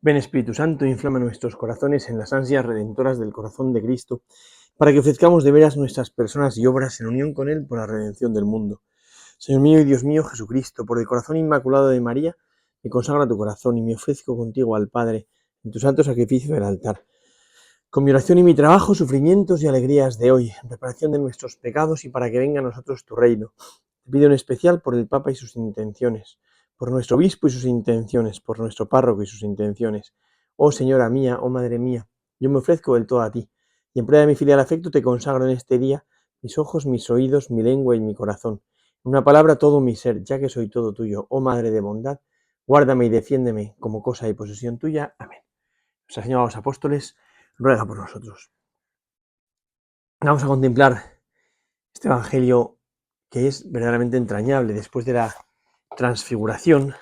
Ven Espíritu Santo, inflama nuestros corazones en las ansias redentoras del corazón de Cristo, para que ofrezcamos de veras nuestras personas y obras en unión con Él por la redención del mundo. Señor mío y Dios mío Jesucristo, por el corazón inmaculado de María, me consagra tu corazón y me ofrezco contigo al Padre en tu santo sacrificio del altar. Con mi oración y mi trabajo, sufrimientos y alegrías de hoy, en reparación de nuestros pecados y para que venga a nosotros tu reino. Te pido en especial por el Papa y sus intenciones, por nuestro obispo y sus intenciones, por nuestro párroco y sus intenciones. Oh Señora mía, oh Madre mía, yo me ofrezco del todo a ti, y en prueba de mi filial afecto te consagro en este día mis ojos, mis oídos, mi lengua y mi corazón. En una palabra, todo mi ser, ya que soy todo tuyo. Oh Madre de bondad, guárdame y defiéndeme como cosa y posesión tuya. Amén. Nuestra Señora de los Apóstoles ruega por nosotros. Vamos a contemplar este Evangelio que es verdaderamente entrañable después de la transfiguración,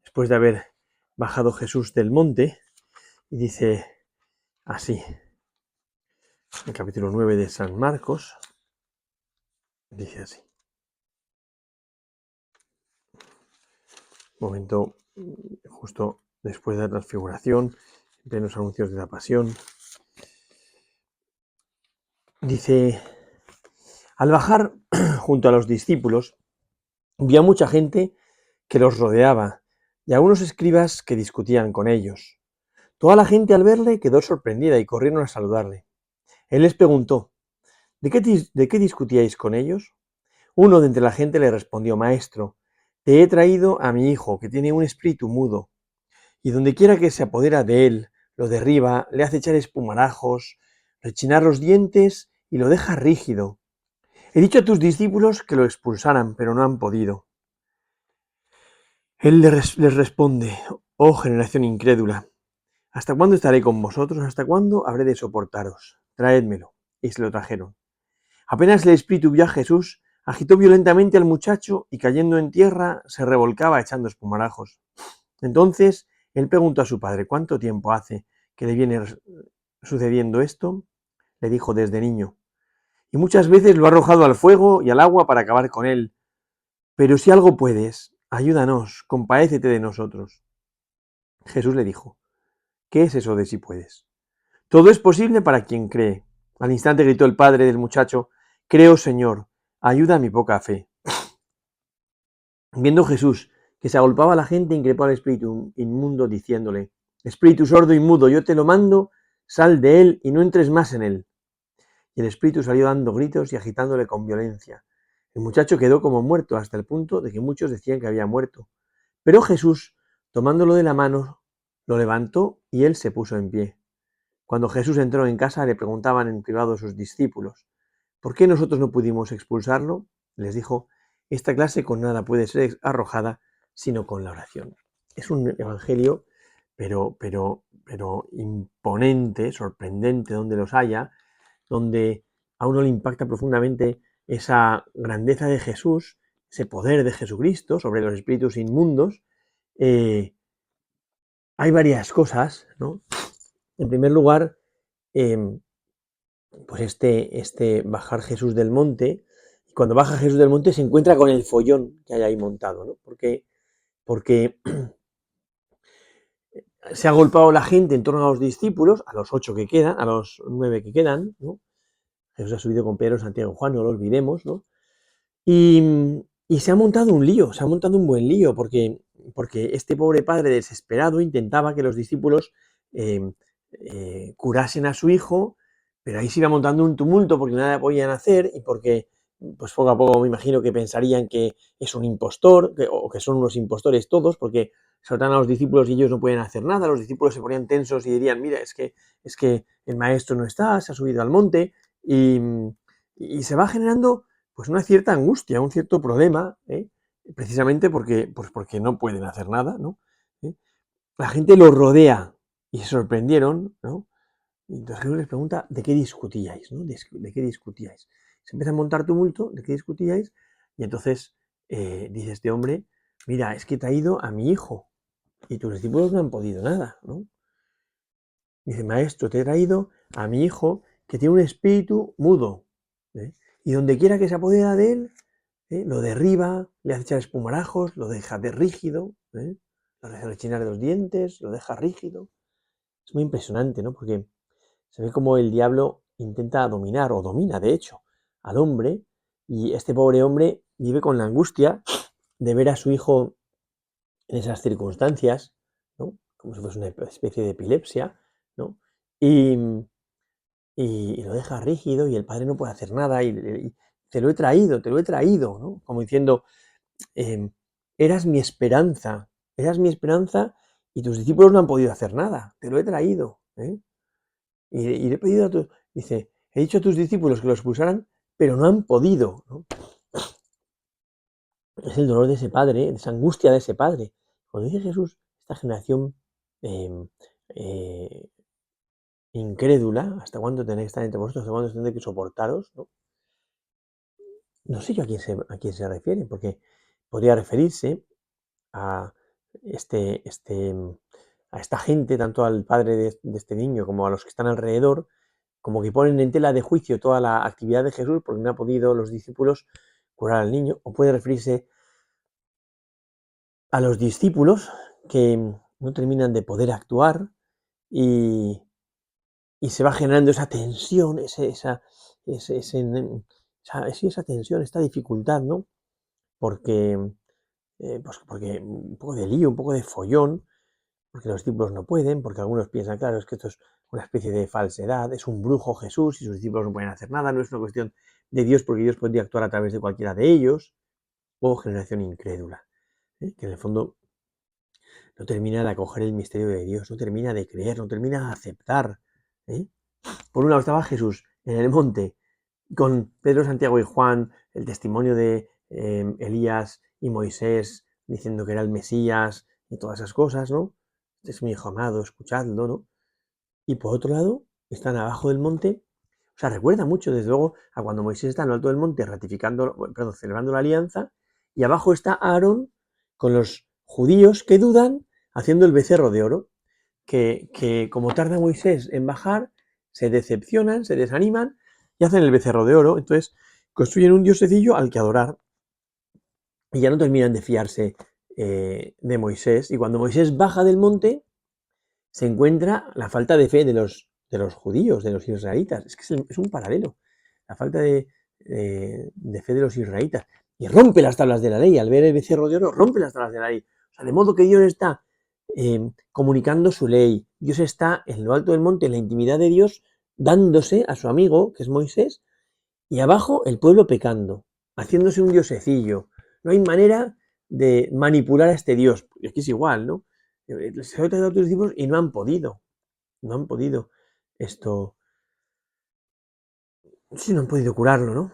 después de haber bajado Jesús del monte, y dice así, en el capítulo 9 de San Marcos, dice así, momento justo después de la transfiguración, en plenos anuncios de la pasión, dice, al bajar junto a los discípulos, vio a mucha gente que los rodeaba y a unos escribas que discutían con ellos. Toda la gente al verle quedó sorprendida y corrieron a saludarle. Él les preguntó, ¿de qué discutíais con ellos? Uno de entre la gente le respondió, Maestro, te he traído a mi hijo, que tiene un espíritu mudo, y donde quiera que se apodera de él, lo derriba, le hace echar espumarajos, rechinar los dientes y lo deja rígido. He dicho a tus discípulos que lo expulsaran, pero no han podido. Él les responde, oh generación incrédula, ¿hasta cuándo estaré con vosotros? ¿Hasta cuándo habré de soportaros? Traédmelo. Y se lo trajeron. Apenas el espíritu vio a Jesús, agitó violentamente al muchacho y cayendo en tierra se revolcaba echando espumarajos. Entonces él preguntó a su padre, ¿cuánto tiempo hace que le viene sucediendo esto? Le dijo, desde niño. Y muchas veces lo ha arrojado al fuego y al agua para acabar con él. Pero si algo puedes, ayúdanos, compadécete de nosotros. Jesús le dijo, ¿qué es eso de si puedes? Todo es posible para quien cree. Al instante gritó el padre del muchacho, creo, Señor, ayuda a mi poca fe. Viendo Jesús que se agolpaba a la gente, increpó al espíritu inmundo, diciéndole, espíritu sordo y mudo, yo te lo mando, sal de él y no entres más en él. Y el espíritu salió dando gritos y agitándole con violencia. El muchacho quedó como muerto hasta el punto de que muchos decían que había muerto. Pero Jesús, tomándolo de la mano, lo levantó y él se puso en pie. Cuando Jesús entró en casa, le preguntaban en privado sus discípulos, ¿por qué nosotros no pudimos expulsarlo? Les dijo, esta clase con nada puede ser arrojada, sino con la oración. Es un evangelio, pero imponente, sorprendente donde los haya, donde a uno le impacta profundamente esa grandeza de Jesús, ese poder de Jesucristo sobre los espíritus inmundos. Hay varias cosas, ¿no? En primer lugar, pues este bajar Jesús del monte, y cuando baja Jesús del monte se encuentra con el follón que hay ahí montado, ¿no? Porque se ha agolpado la gente en torno a los discípulos, a los 8 que quedan, a los 9 que quedan, ¿no? Jesús ha subido con Pedro, Santiago y Juan, no lo olvidemos, ¿no? Y se ha montado un lío, se ha montado un buen lío, porque este pobre padre desesperado intentaba que los discípulos curasen a su hijo, pero ahí se iba montando un tumulto porque nada podían hacer y porque, pues poco a poco me imagino que pensarían que es un impostor, o que son unos impostores todos, porque saltan a los discípulos y ellos no pueden hacer nada, los discípulos se ponían tensos y dirían, mira, es que el maestro no está, se ha subido al monte, y se va generando pues una cierta angustia, un cierto problema, precisamente porque no pueden hacer nada, ¿no? La gente los rodea y se sorprendieron, ¿no? Y entonces Jesús les pregunta, ¿de qué discutíais? ¿No? ¿De qué discutíais? Se empieza a montar tumulto, ¿de qué discutíais? Y entonces dice este hombre, mira, es que he traído a mi hijo y tus discípulos no han podido nada, ¿no? Dice, maestro, te he traído a mi hijo que tiene un espíritu mudo, ¿eh? Y donde quiera que se apodera de él, lo derriba, le hace echar espumarajos, lo deja de rígido, lo deja rechinar de los dientes, lo deja rígido. Es muy impresionante, ¿no? Porque se ve como el diablo intenta dominar, o domina, de hecho, al hombre, y este pobre hombre vive con la angustia de ver a su hijo en esas circunstancias, ¿no? Como si fuese una especie de epilepsia, ¿no? Y, y lo deja rígido y el padre no puede hacer nada y te lo he traído, ¿no? Como diciendo, em, eras mi esperanza y tus discípulos no han podido hacer nada, te lo he traído, ¿eh? Y le he pedido dice, he dicho a tus discípulos que lo expulsaran, pero no han podido, ¿no? Es el dolor de ese padre, esa angustia de ese padre. Cuando dice Jesús, esta generación em, eh, incrédula, ¿hasta cuándo tenéis que estar entre vosotros? ¿Hasta cuándo tendréis que soportaros? ¿No? No sé yo a quién se refiere, porque podría referirse a, a esta gente, tanto al padre de este niño como a los que están alrededor, como que ponen en tela de juicio toda la actividad de Jesús porque no han podido los discípulos curar al niño, o puede referirse a los discípulos que no terminan de poder actuar y, y se va generando esa tensión, esa tensión, esta dificultad, ¿no? Porque, pues porque un poco de lío, un poco de follón, porque los discípulos no pueden, porque algunos piensan, claro, es que esto es una especie de falsedad, es un brujo Jesús y sus discípulos no pueden hacer nada, no es una cuestión de Dios porque Dios podría actuar a través de cualquiera de ellos, o generación incrédula, que en el fondo no termina de acoger el misterio de Dios, no termina de creer, no termina de aceptar. ¿eh? Por un lado estaba Jesús en el monte, con Pedro, Santiago y Juan, el testimonio de Elías y Moisés, diciendo que era el Mesías y todas esas cosas, ¿no? Este es mi hijo amado, escuchadlo, ¿no? Y por otro lado, están abajo del monte, o sea, recuerda mucho, desde luego, a cuando Moisés está en lo alto del monte celebrando la alianza, y abajo está Aarón con los judíos que dudan, haciendo el becerro de oro, que como tarda Moisés en bajar, se decepcionan, se desaniman y hacen el becerro de oro. Entonces construyen un diosecillo al que adorar y ya no terminan de fiarse de Moisés. Y cuando Moisés baja del monte, se encuentra la falta de fe de los judíos, de los israelitas. Es que es un paralelo. La falta de fe de los israelitas. Y rompe las tablas de la ley. Al ver el becerro de oro, rompe las tablas de la ley. O sea, de modo que Dios está comunicando su ley. Dios está en lo alto del monte, en la intimidad de Dios, dándose a su amigo, que es Moisés, y abajo el pueblo pecando, haciéndose un diosecillo. No hay manera de manipular a este Dios. Y aquí es igual, ¿no? Se lo he traído a tus discípulos y no han podido. No han podido esto. Sí, no han podido curarlo, ¿no?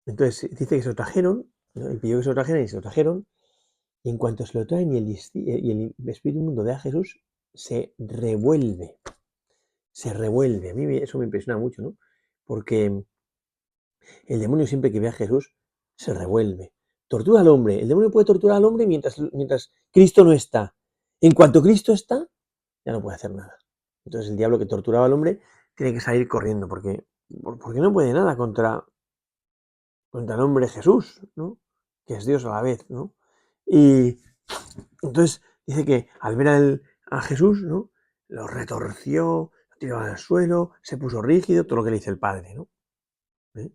Entonces dice que se lo trajeron, ¿no? Él pidió que se lo trajeran y se lo trajeron. Y en cuanto se lo traen y el espíritu inmundo de a Jesús, se revuelve. Se revuelve. A mí eso me impresiona mucho, ¿no? Porque el demonio siempre que ve a Jesús se revuelve. Tortura al hombre. El demonio puede torturar al hombre mientras Cristo no está. En cuanto Cristo está, ya no puede hacer nada. Entonces el diablo que torturaba al hombre tiene que salir corriendo porque no puede nada contra el hombre Jesús, ¿no? Que es Dios a la vez, ¿no? Y entonces dice que al ver a Jesús, ¿no? Lo retorció, lo tiró al suelo, se puso rígido, todo lo que le dice el Padre, ¿no? ¿Eh?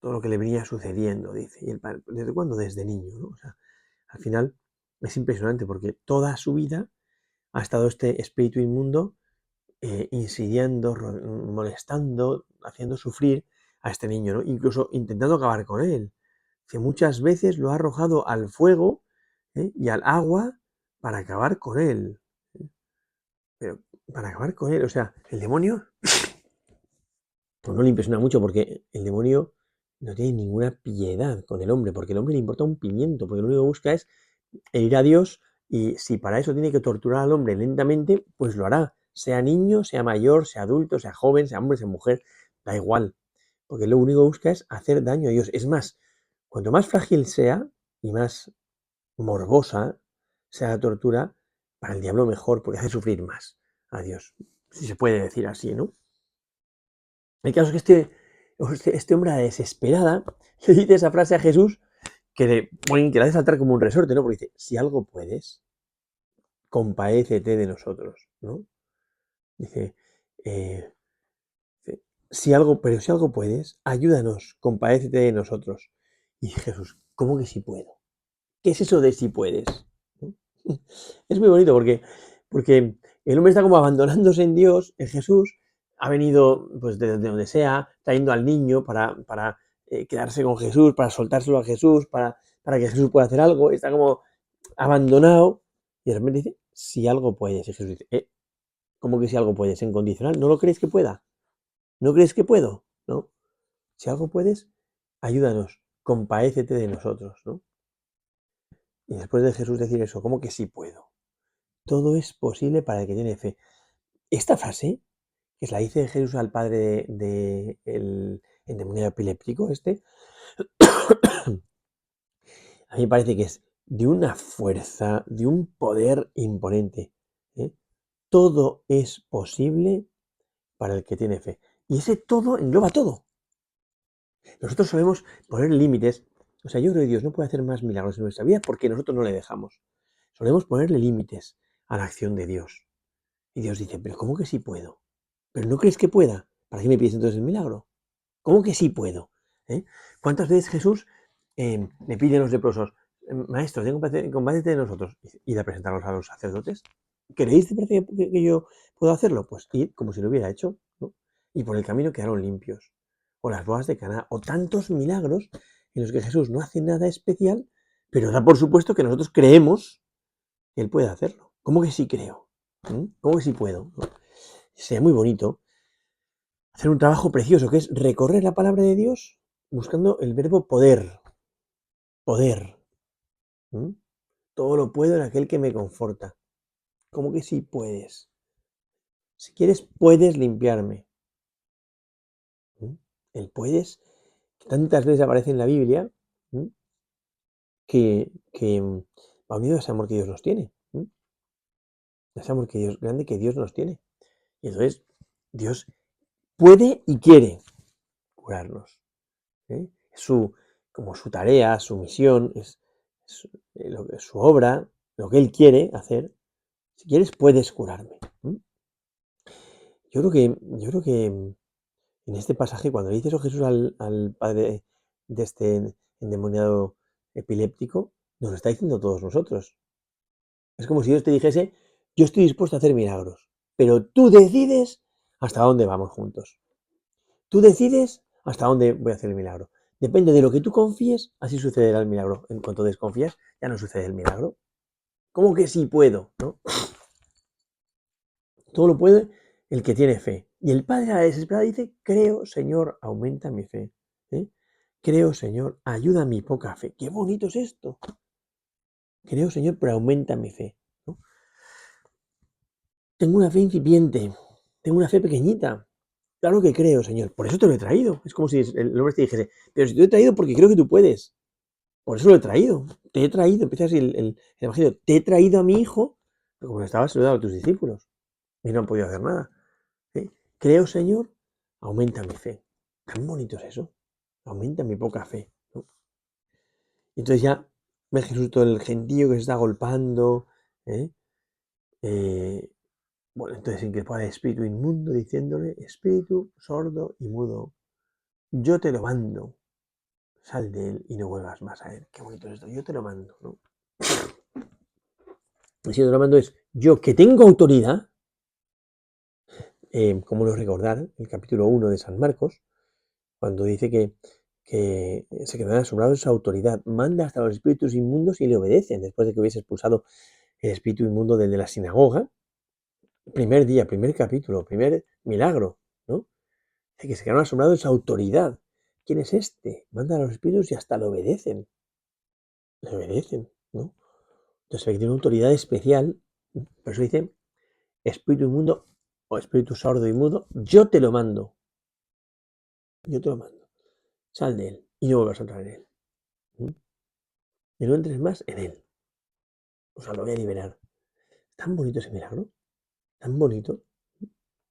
Todo lo que le venía sucediendo, dice. Y el Padre, ¿desde cuándo? Desde niño, ¿no? O sea, al final es impresionante porque toda su vida ha estado este espíritu inmundo insidiando, molestando, haciendo sufrir a este niño, ¿no? Incluso intentando acabar con él. Que muchas veces lo ha arrojado al fuego y al agua para acabar con él. Pero para acabar con él, o sea, el demonio, pues no le impresiona mucho porque el demonio no tiene ninguna piedad con el hombre, porque el hombre le importa un pimiento, porque lo único que busca es herir a Dios y si para eso tiene que torturar al hombre lentamente, pues lo hará. Sea niño, sea mayor, sea adulto, sea joven, sea hombre, sea mujer, da igual. Porque lo único que busca es hacer daño a Dios. Es más, cuanto más frágil sea y más morbosa sea la tortura, para el diablo mejor, porque hace sufrir más a Dios. Si se puede decir así, ¿no? El caso es que Este hombre a la desesperada le dice esa frase a Jesús que le hace saltar como un resorte, ¿no? Porque dice, si algo puedes, compadécete de nosotros, ¿no? Dice, eh, pero si algo puedes, ayúdanos, compadécete de nosotros. Y Jesús, ¿cómo que si puedo? ¿Qué es eso de si puedes? ¿No? Es muy bonito porque el hombre está como abandonándose en Dios, en Jesús, ha venido pues de donde sea, trayendo al niño para quedarse con Jesús, para soltárselo a Jesús, para que Jesús pueda hacer algo, está como abandonado y de repente dice, si algo puedes, y Jesús dice, ¿cómo que si algo puedes? ¿En condicional? ¿No lo crees que pueda? ¿No crees que puedo? ¿No? Si algo puedes, ayúdanos, compadécete de nosotros, ¿no? Y después de Jesús decir eso, ¿cómo que sí puedo? Todo es posible para el que tiene fe. Esta frase, que se la dice Jesús al padre de el endemoniado epiléptico a mí me parece que es de una fuerza, de un poder imponente. ¿eh? Todo es posible para el que tiene fe. Y ese todo engloba todo. Nosotros sabemos poner límites. O sea, yo creo que Dios no puede hacer más milagros en nuestra vida porque nosotros no le dejamos. Solemos ponerle límites a la acción de Dios. Y Dios dice, pero ¿cómo que sí puedo? ¿Pero no crees que pueda? ¿Para qué me pides entonces el milagro? ¿Cómo que sí puedo? ¿Eh? ¿Cuántas veces Jesús le pide a los leprosos, maestro, compádete de nosotros? Y a presentarlos a los sacerdotes. ¿Queréis de verdad que yo puedo hacerlo? Pues ir como si lo hubiera hecho, ¿no? Y por el camino quedaron limpios. O las bodas de Caná, o tantos milagros en los que Jesús no hace nada especial, pero da por supuesto que nosotros creemos que Él puede hacerlo. ¿Cómo que sí creo? ¿Cómo que sí puedo? ¿No? Sería muy bonito hacer un trabajo precioso, que es recorrer la palabra de Dios buscando el verbo poder. Poder. ¿m? Todo lo puedo en aquel que me conforta. ¿Cómo que sí puedes? Si quieres, puedes limpiarme. ¿m? El puedes, que tantas veces aparece en la Biblia, ¿m? que va unido a ese amor que Dios nos tiene. Ese amor grande que Dios nos tiene. Y entonces, Dios puede y quiere curarnos. ¿eh? Como su tarea, su misión, es su obra, lo que Él quiere hacer. Si quieres, puedes curarme. Yo creo que en este pasaje, cuando le dice eso Jesús al padre de este endemoniado epiléptico, nos lo está diciendo a todos nosotros. Es como si Dios te dijese, yo estoy dispuesto a hacer milagros, pero tú decides hasta dónde vamos juntos. Tú decides hasta dónde voy a hacer el milagro. Depende de lo que tú confíes, así sucederá el milagro. En cuanto desconfías, ya no sucede el milagro. ¿Cómo que sí puedo? ¿No? Todo lo puede el que tiene fe. Y el padre a la desesperada dice, creo, Señor, aumenta mi fe. ¿eh? Creo, Señor, ayuda a mi poca fe. Qué bonito es esto. Creo, Señor, pero aumenta mi fe. ¿no? Tengo una fe incipiente. Tengo una fe pequeñita. Claro que creo, Señor. Por eso te lo he traído. Es como si el hombre te dijese, pero si te lo he traído porque creo que tú puedes. Por eso lo he traído. Te he traído, empieza así el evangelio, te he traído a mi hijo, como lo estabas saludando a tus discípulos. Y no han podido hacer nada. ¿sí? Creo, Señor, aumenta mi fe. Tan bonito es eso. Aumenta mi poca fe. ¿no? Y entonces ya ve Jesús todo el gentío que se está agolpando. ¿eh? Bueno, entonces incorpora el espíritu inmundo diciéndole, espíritu sordo y mudo, yo te lo mando. Sal de él y no vuelvas más a él. Qué bonito es esto. Yo te lo mando. ¿no? El Señor te lo mando es, yo que tengo autoridad, como lo recordar, el capítulo 1 de San Marcos, cuando dice que se quedan asombrados de su autoridad, manda hasta los espíritus inmundos y le obedecen, después de que hubiese expulsado el espíritu inmundo del de la sinagoga, primer día, primer capítulo, primer milagro, ¿no? Dice que se quedaron asombrados de su autoridad. ¿Quién es este? Manda a los espíritus y hasta le obedecen. Le obedecen, ¿no? Entonces ve que tiene una autoridad especial, por eso dice, espíritu inmundo o espíritu sordo y mudo, yo te lo mando. Yo te lo mando. Sal de él y no vuelvas a entrar en él. Y no entres más en él. O sea, lo voy a liberar. Tan bonito ese milagro. Tan bonito.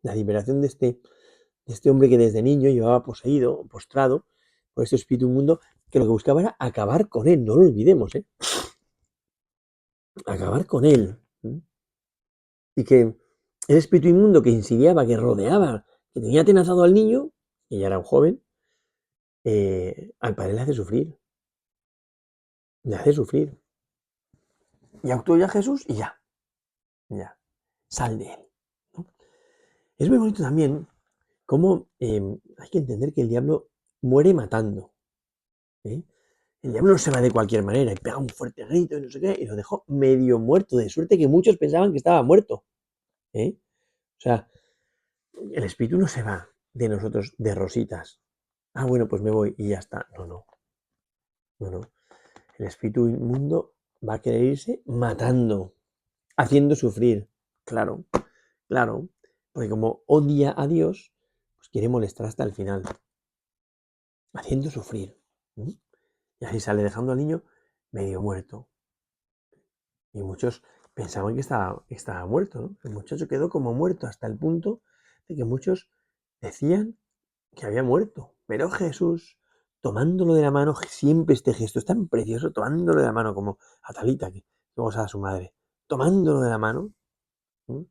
La liberación de este de este hombre que desde niño llevaba poseído, postrado por este espíritu inmundo, que lo que buscaba era acabar con él, no lo olvidemos, acabar con él. Y que el espíritu inmundo que insidiaba, que rodeaba, que tenía atenazado al niño, que ya era un joven, al padre le hace sufrir, le hace sufrir. Y actúa Jesús y ya, sal de él, ¿no? Es muy bonito también cómo hay que entender que el diablo muere matando, ¿eh? El diablo no se va de cualquier manera y pega un fuerte grito y no sé qué, y lo dejó medio muerto, de suerte que muchos pensaban que estaba muerto, ¿eh? O sea, el espíritu no se va de nosotros de rositas. Ah, bueno, pues me voy y ya está. No, no, no, no. El espíritu inmundo va a querer irse matando, haciendo sufrir. Claro, claro. Porque como odia a Dios, pues quiere molestar hasta el final, haciendo sufrir. ¿Mm? Y así sale dejando al niño medio muerto. Y muchos pensaban que estaba muerto, ¿no? El muchacho quedó como muerto hasta el punto de que muchos decían que había muerto. Pero Jesús, tomándolo de la mano, siempre este gesto es tan precioso, tomándolo de la mano como a Talita, que luego a su madre, tomándolo de la mano, ¿sí?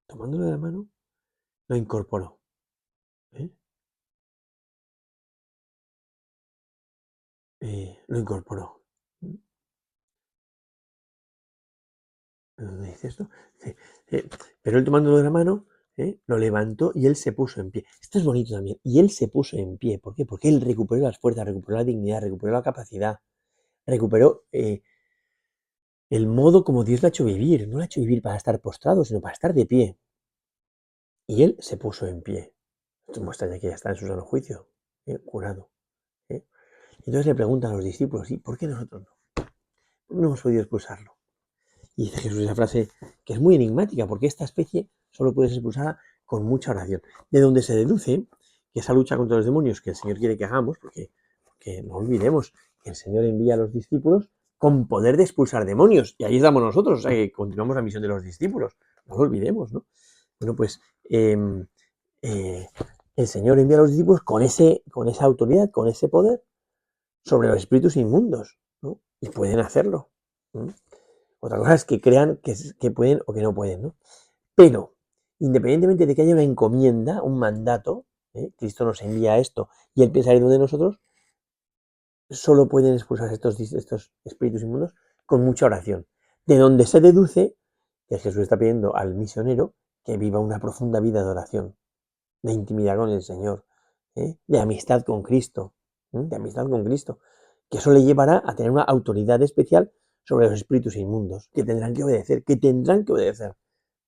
Tomándolo de la mano, lo incorporó, ¿eh? Lo incorporó. ¿Dónde dice esto? Dice, pero él tomándolo de la mano, lo levantó y él se puso en pie. Esto es bonito también. Y él se puso en pie. ¿Por qué? Porque él recuperó las fuerzas, recuperó la dignidad, recuperó la capacidad, recuperó el modo como Dios lo ha hecho vivir. No lo ha hecho vivir para estar postrado, sino para estar de pie. Y él se puso en pie. Esto muestra ya que ya está en su sano juicio, curado. Entonces le preguntan a los discípulos, ¿y por qué nosotros no? ¿Por qué no hemos podido expulsarlo? Y dice Jesús esa frase que es muy enigmática, porque esta especie solo puede ser expulsada con mucha oración. De donde se deduce que esa lucha contra los demonios que el Señor quiere que hagamos, porque no olvidemos que el Señor envía a los discípulos con poder de expulsar demonios. Y ahí estamos nosotros, o sea, que continuamos la misión de los discípulos. No lo olvidemos, ¿no? Bueno, pues el Señor envía a los discípulos con esa autoridad, con ese poder sobre los espíritus inmundos, ¿no? Y pueden hacerlo, ¿no? Otra cosa es que crean que pueden o que no pueden, ¿no? Pero, independientemente de que haya una encomienda, un mandato, Cristo nos envía esto y Él piensa en uno de nosotros, solo pueden expulsar estos espíritus inmundos con mucha oración. De donde se deduce que Jesús está pidiendo al misionero que viva una profunda vida de oración, de intimidad con el Señor, de amistad con Cristo, de amistad con Cristo, que eso le llevará a tener una autoridad especial sobre los espíritus inmundos, que tendrán que obedecer,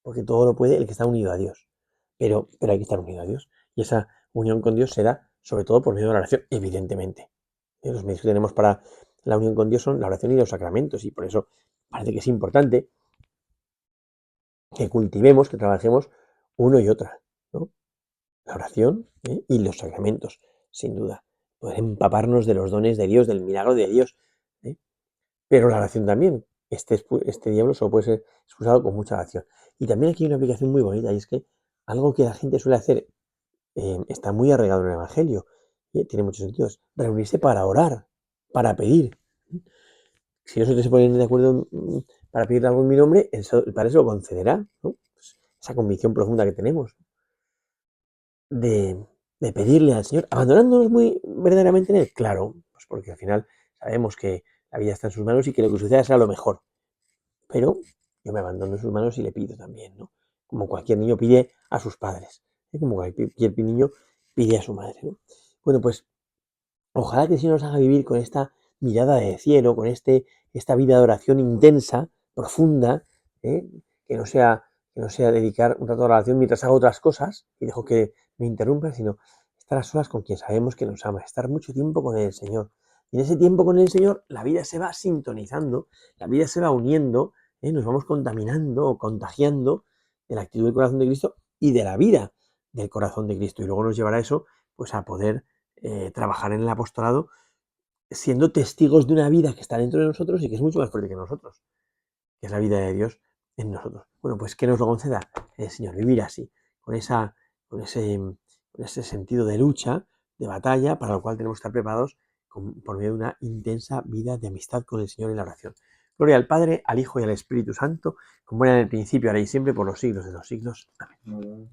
porque todo lo puede el que está unido a Dios. Pero hay que estar unido a Dios. Y esa unión con Dios será sobre todo por medio de la oración, evidentemente. Los medios que tenemos para la unión con Dios son la oración y los sacramentos, y por eso parece que es importante que cultivemos, que trabajemos uno y otra, ¿no? La oración, y los sacramentos, sin duda. Poder empaparnos de los dones de Dios, del milagro de Dios, ¿eh? Pero la oración también. Este diablo solo puede ser expulsado con mucha oración. Y también aquí hay una aplicación muy bonita, y es que algo que la gente suele hacer, está muy arraigado en el Evangelio, tiene muchos sentidos. Reunirse para orar, para pedir. Si nosotros se ponen de acuerdo para pedir algo en mi nombre, el Padre se lo concederá, ¿no? Pues esa convicción profunda que tenemos de pedirle al Señor, abandonándonos muy verdaderamente en Él. Claro, pues porque al final sabemos que la vida está en sus manos y que lo que suceda será lo mejor. Pero yo me abandono en sus manos y le pido también, ¿no? Como cualquier niño pide a sus padres, como cualquier niño pide a su madre, ¿no? Bueno, pues ojalá que sí nos haga vivir con esta mirada de cielo, con esta vida de oración intensa, profunda, ¿eh? que no sea, que no sea dedicar un rato a la oración mientras hago otras cosas y dejo que me interrumpan, sino estar a solas con quien sabemos que nos ama, estar mucho tiempo con el Señor. Y en ese tiempo con el Señor, la vida se va sintonizando, la vida se va uniendo, nos vamos contaminando o contagiando de la actitud del corazón de Cristo y de la vida del corazón de Cristo. Y luego nos llevará eso pues a poder trabajar en el apostolado siendo testigos de una vida que está dentro de nosotros y que es mucho más fuerte que nosotros, que es la vida de Dios en nosotros. Bueno, pues que nos lo conceda el Señor, vivir así, con ese ese sentido de lucha, de batalla, para lo cual tenemos que estar preparados por medio de una intensa vida de amistad con el Señor en la oración. Gloria al Padre, al Hijo y al Espíritu Santo, como era en el principio, ahora y siempre, por los siglos de los siglos. Amén.